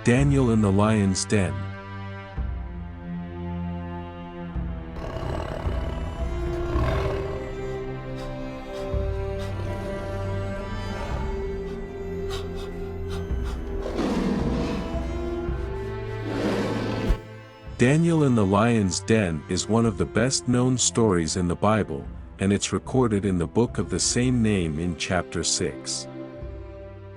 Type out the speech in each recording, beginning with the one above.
Daniel in the lion's den. Daniel in the lion's den is one of the best-known stories in the Bible, and it's recorded in the book of the same name in chapter 6.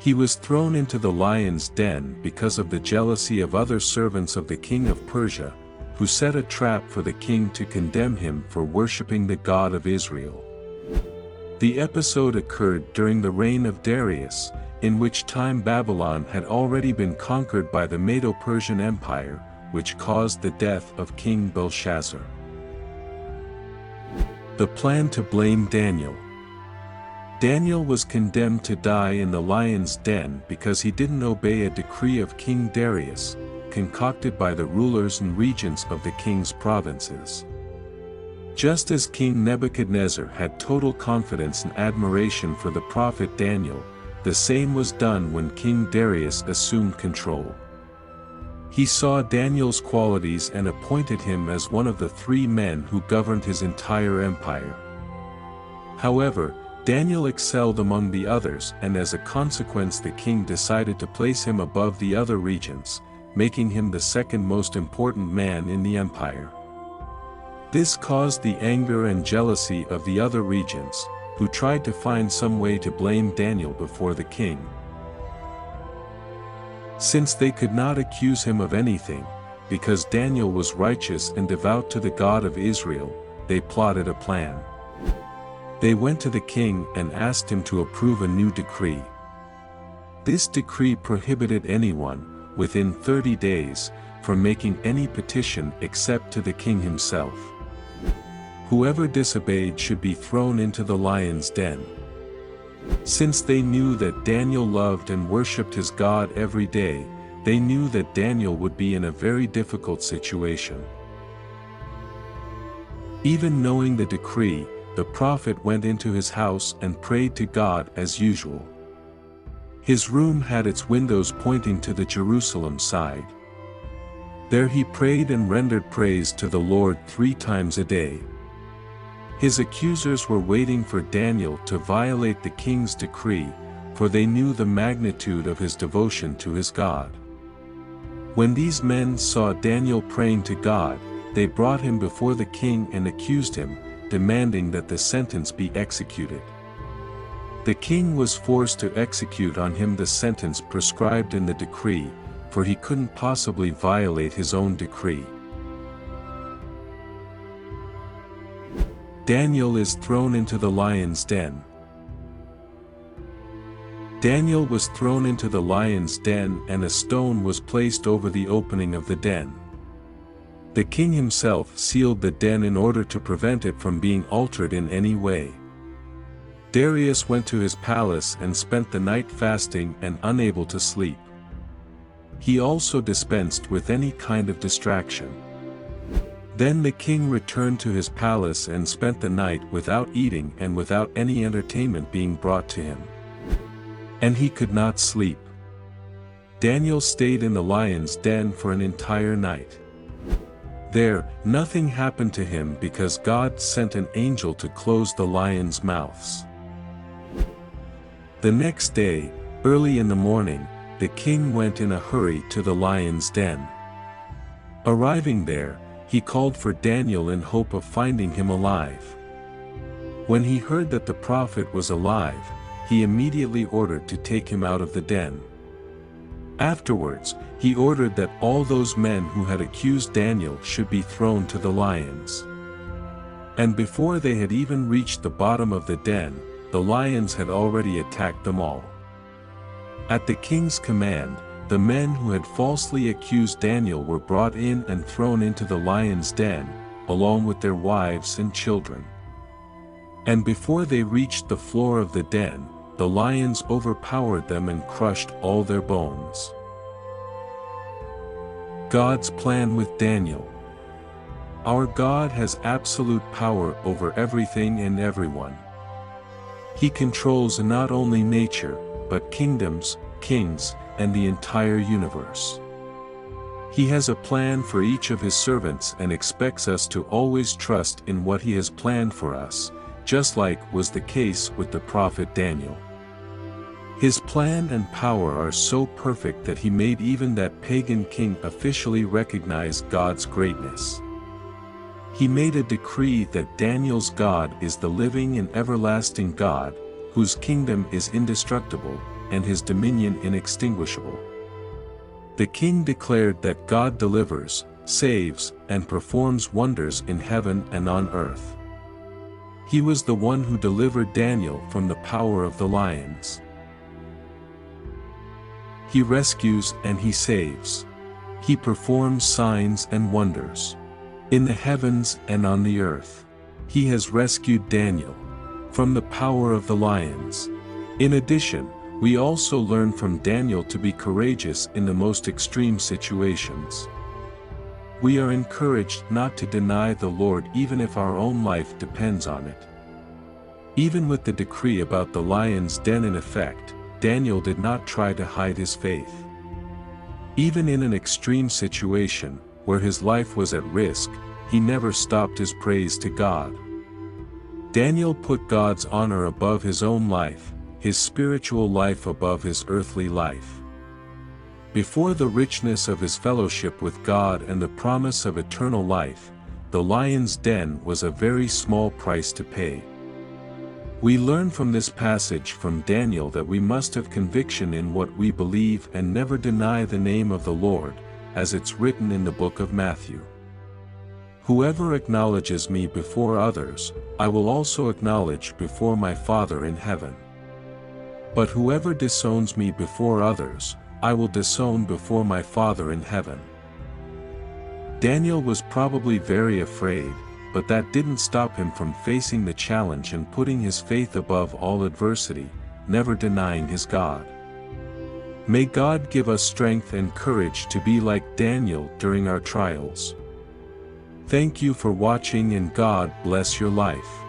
He was thrown into the lion's den because of the jealousy of other servants of the King of Persia, who set a trap for the king to condemn him for worshipping the God of Israel. The episode occurred during the reign of Darius, in which time Babylon had already been conquered by the Medo-Persian Empire, which caused the death of King Belshazzar. The plan to blame Daniel. Daniel was condemned to die in the lion's den because he didn't obey a decree of King Darius, concocted by the rulers and regents of the king's provinces. Just as King Nebuchadnezzar had total confidence and admiration for the prophet Daniel, the same was done when King Darius assumed control. He saw Daniel's qualities and appointed him as one of the 3 men who governed his entire empire. However, Daniel excelled among the others, and as a consequence the king decided to place him above the other regents, making him the second most important man in the empire. This caused the anger and jealousy of the other regents, who tried to find some way to blame Daniel before the king. Since they could not accuse him of anything, because Daniel was righteous and devout to the God of Israel, they plotted a plan. They went to the king and asked him to approve a new decree. This decree prohibited anyone, within 30 days, from making any petition except to the king himself. Whoever disobeyed should be thrown into the lion's den. Since they knew that Daniel loved and worshipped his God every day, they knew that Daniel would be in a very difficult situation. Even knowing the decree, the prophet went into his house and prayed to God as usual. His room had its windows pointing to the Jerusalem side. There he prayed and rendered praise to the Lord 3 times a day. His accusers were waiting for Daniel to violate the king's decree, for they knew the magnitude of his devotion to his God. When these men saw Daniel praying to God, they brought him before the king and accused him, demanding that the sentence be executed. The king was forced to execute on him the sentence prescribed in the decree, for he couldn't possibly violate his own decree. Daniel is thrown into the lion's den. Daniel was thrown into the lion's den, and a stone was placed over the opening of the den. The king himself sealed the den in order to prevent it from being altered in any way. Darius went to his palace and spent the night fasting and unable to sleep. He also dispensed with any kind of distraction. Then the king returned to his palace and spent the night without eating and without any entertainment being brought to him. And he could not sleep. Daniel stayed in the lion's den for an entire night. There, nothing happened to him because God sent an angel to close the lions' mouths. The next day, early in the morning, the king went in a hurry to the lion's den. Arriving there, he called for Daniel in hope of finding him alive. When he heard that the prophet was alive, he immediately ordered to take him out of the den. Afterwards, he ordered that all those men who had accused Daniel should be thrown to the lions. And before they had even reached the bottom of the den, the lions had already attacked them all. At the king's command, the men who had falsely accused Daniel were brought in and thrown into the lion's den, along with their wives and children. And before they reached the floor of the den, the lions overpowered them and crushed all their bones. God's plan with Daniel. Our God has absolute power over everything and everyone. He controls not only nature, but kingdoms, kings, and the entire universe. He has a plan for each of his servants and expects us to always trust in what he has planned for us, just like was the case with the prophet Daniel. His plan and power are so perfect that he made even that pagan king officially recognize God's greatness. He made a decree that Daniel's God is the living and everlasting God, whose kingdom is indestructible, and his dominion inextinguishable. The king declared that God delivers, saves, and performs wonders in heaven and on earth. He was the one who delivered Daniel from the power of the lions. He rescues and he saves. He performs signs and wonders. In the heavens and on the earth. He has rescued Daniel from the power of the lions. In addition, we also learn from Daniel to be courageous in the most extreme situations. We are encouraged not to deny the Lord even if our own life depends on it. Even with the decree about the lion's den in effect, Daniel did not try to hide his faith. Even in an extreme situation, where his life was at risk, he never stopped his praise to God. Daniel put God's honor above his own life, his spiritual life above his earthly life. Before the richness of his fellowship with God and the promise of eternal life, the lion's den was a very small price to pay. We learn from this passage from Daniel that we must have conviction in what we believe and never deny the name of the Lord, as it's written in the book of Matthew. Whoever acknowledges me before others, I will also acknowledge before my Father in heaven. But whoever disowns me before others, I will disown before my Father in heaven. Daniel was probably very afraid, but that didn't stop him from facing the challenge and putting his faith above all adversity, never denying his God. May God give us strength and courage to be like Daniel during our trials. Thank you for watching and God bless your life.